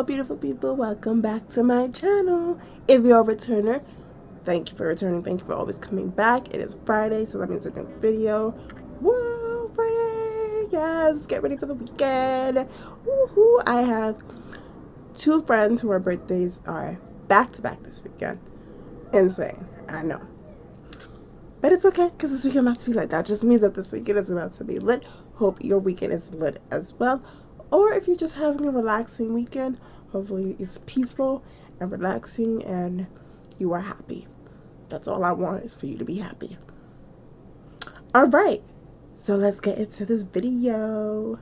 Hello beautiful people, welcome back to my channel. If you're a returner, thank you for returning, thank you for always coming back. It is Friday, so that means a new video. Woo, Friday, yes, get ready for the weekend. Woohoo! I have two friends who our birthdays are back to back this weekend. Insane, I know. But it's okay, because this weekend about to be lit. That just means that this weekend is about to be lit. Hope your weekend is lit as well. Or if you're just having a relaxing weekend, hopefully it's peaceful and relaxing and you are happy. That's all I want, is for you to be happy. Alright, so let's get into this video.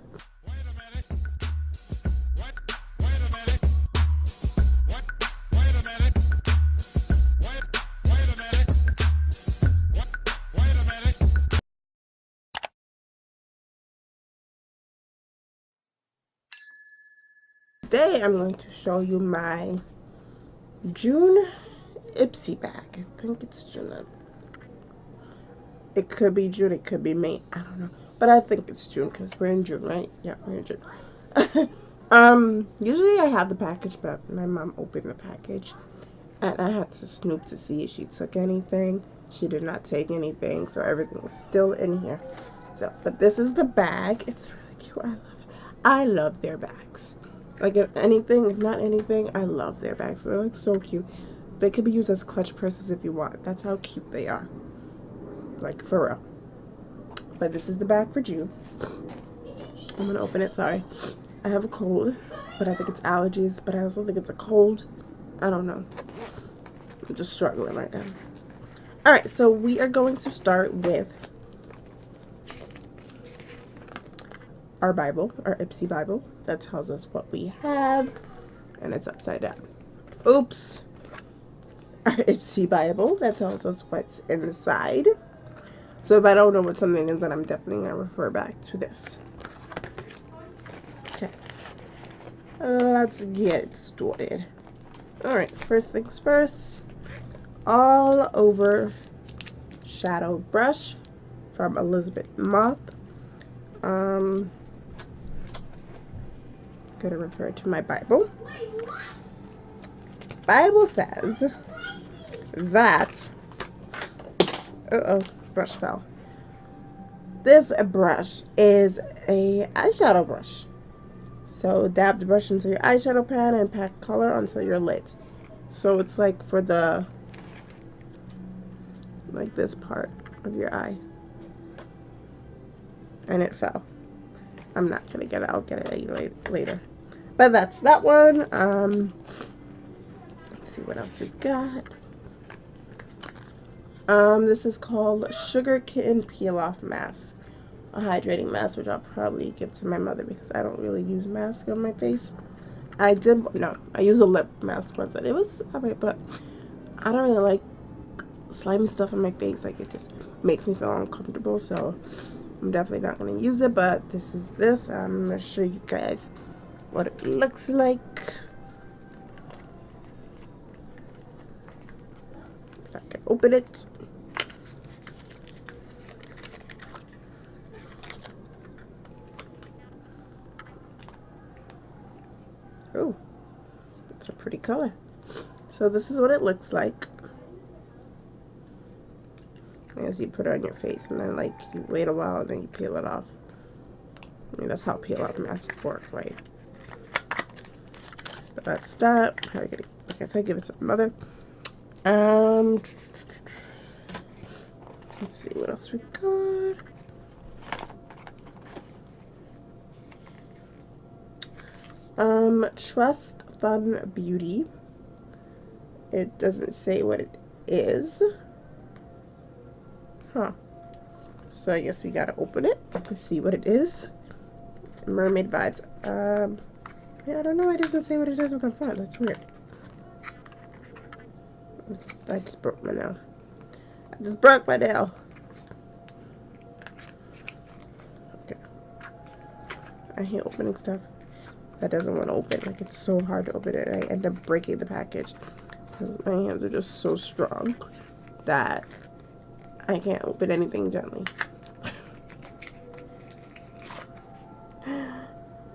Today I'm going to show you my June Ipsy bag. I think it's June. It could be June, it could be May, I don't know. But I think it's June because we're in June, right? Yeah, we're in June. Usually I have the package, but my mom opened the package and I had to snoop to see if she took anything. She did not take anything, so everything is still in here. So, but this is the bag. It's really cute. I love it. I love their bags. Like, if anything, if not anything, I love their bags. They're like so cute. They could be used as clutch purses if you want. That's how cute they are. Like, for real. But this is the bag for June. I'm gonna open it. Sorry, I have a cold, but I think it's allergies, but I also think it's a cold. I don't know. I'm just struggling right now. Alright, so we are going to start with our Bible, our Ipsy Bible, that tells us what we have, and it's upside down. Oops. Our Ipsy Bible, that tells us what's inside. So if I don't know what something is, then I'm definitely going to refer back to this. Okay. Let's get started. Alright, first things first. All Over Shadow Brush from Elizabeth MOTT. Gonna refer to my Bible. Bible says that brush fell. This brush is a eyeshadow brush. So dab the brush into your eyeshadow pan and pack color onto your lids. So it's like for the, like this part of your eye. And it fell. I'm not gonna get it. I'll get it later. But that's that one. Let's see what else we got. This is called Sugar Kitten Peel Off Mask. A hydrating mask, which I'll probably give to my mother because I don't really use masks on my face. I use a lip mask once and it was alright, but I don't really like slimy stuff on my face. Like, it just makes me feel uncomfortable, so I'm definitely not going to use it. But this is this. I'm going to show you guys what it looks like. If I can open it. Oh, it's a pretty color. So this is what it looks like. As you put it on your face, and then like you wait a while and then you peel it off. I mean, that's how peel off masks work, right? But that's that. Probably gonna, like I said, give it to my mother. Let's see what else we got. Trust Fun Beauty. It doesn't say what it is. Huh. So I guess we gotta open it to see what it is. Mermaid vibes. Yeah, I don't know. It doesn't say what it is at the front. That's weird. I just broke my nail. I just broke my nail. Okay. I hate opening stuff that doesn't want to open. Like, it's so hard to open it, and I end up breaking the package because my hands are just so strong that I can't open anything gently.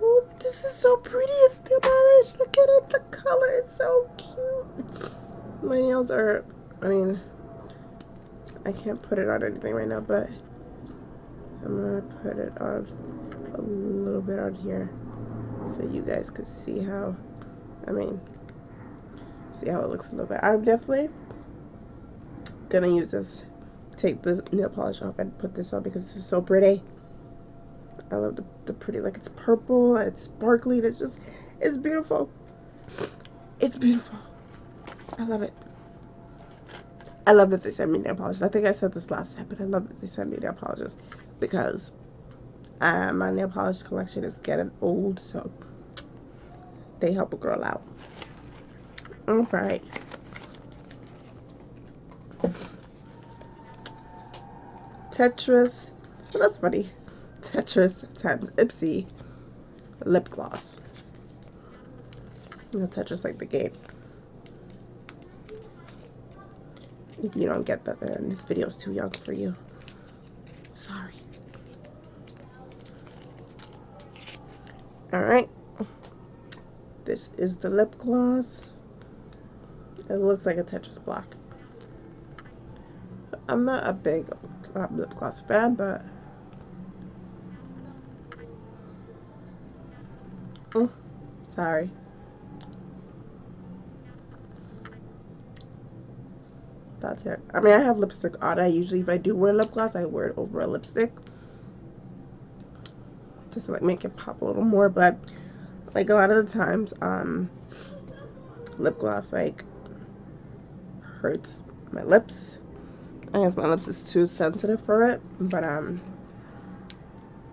Oh, this is so pretty. It's nail polish. gosh, look at it. The color is so cute. My nails are, I mean, I can't put it on anything right now, but I'm going to put it on a little bit on here so you guys can see how, I mean, see how it looks a little bit. I'm definitely going to use this, take the nail polish off and put this on because this is so pretty. I love the pretty, like it's purple and it's sparkly and it's just, it's beautiful. It's beautiful. I love it. I love that they send me nail polishes. I think I said this last time, but I love that they send me nail polishes because my nail polish collection is getting old, so they help a girl out. Alright. Tetris. Well, that's funny. Tetris times Ipsy lip gloss. You know, Tetris like the game. If you don't get that, then this video is too young for you. Sorry. Alright. This is the lip gloss. It looks like a Tetris block. I'm not a big lip gloss fan, but sorry. That's it. I mean, I have lipstick on. I usually, if I do wear lip gloss, I wear it over a lipstick. Just to like make it pop a little more. But like a lot of the times, lip gloss like hurts my lips. I guess my lips is too sensitive for it. But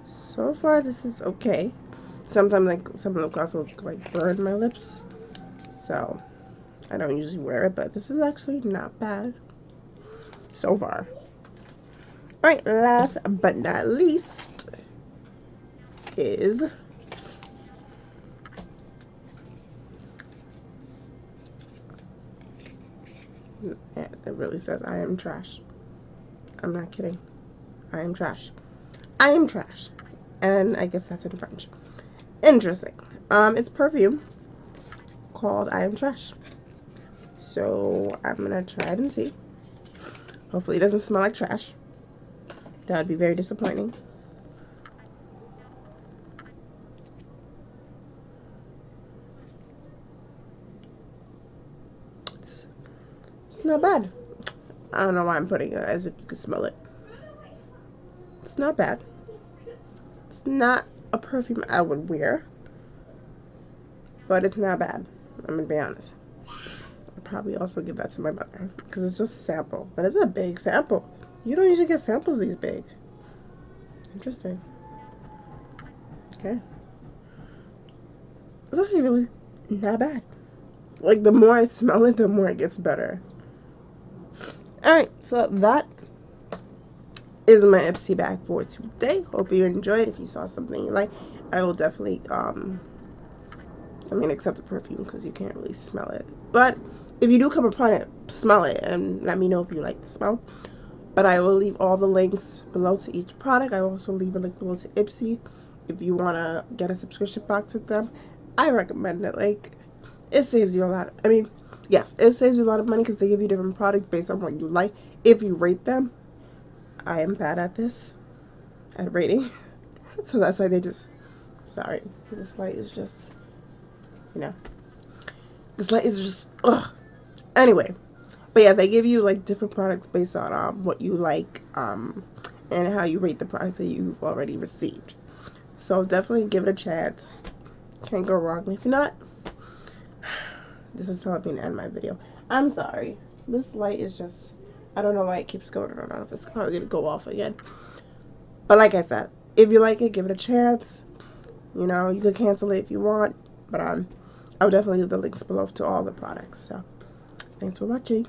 so far this is okay. Sometimes like some lip gloss will like burn my lips, so I don't usually wear it, but this is actually not bad so far. Alright, last but not least is it really says I am trash. I'm not kidding. I am trash. I am trash. And I guess that's in French. Interesting. It's perfume called I Am Trash. So I'm gonna try it and see. Hopefully it doesn't smell like trash. That would be very disappointing. It's not bad. I don't know why I'm putting it as if you could smell it. It's not bad. It's not a perfume I would wear, but it's not bad. I'm gonna be honest. I'll probably also give that to my mother because it's just a sample, but it's a big sample. You don't usually get samples these big. Interesting. Okay. It's actually really not bad. Like the more I smell it, the more it gets better. Alright, so that is my Ipsy bag for today. Hope you enjoyed. If you saw something you like, I will definitely except the perfume because you can't really smell it, but if you do come upon it, smell it and let me know if you like the smell. But I will leave all the links below to each product. I will also leave a link below to Ipsy if you want to get a subscription box with them. I recommend it. Like, it saves you a lot. I mean, yes, it saves you a lot of money because they give you different products based on what you like if you rate them. I am bad at this, at rating. So that's why they just, sorry, this light is just, you know, this light is just, ugh. Anyway, but yeah, they give you like different products based on what you like and how you rate the products that you've already received. So definitely give it a chance. Can't go wrong. If not, this is telling me to end my video. I'm sorry. This light is just, I don't know why it keeps going on. I don't know if it's probably going to go off again. But like I said, if you like it, give it a chance. You know, you could cancel it if you want. But I'll definitely leave the links below to all the products. So, thanks for watching.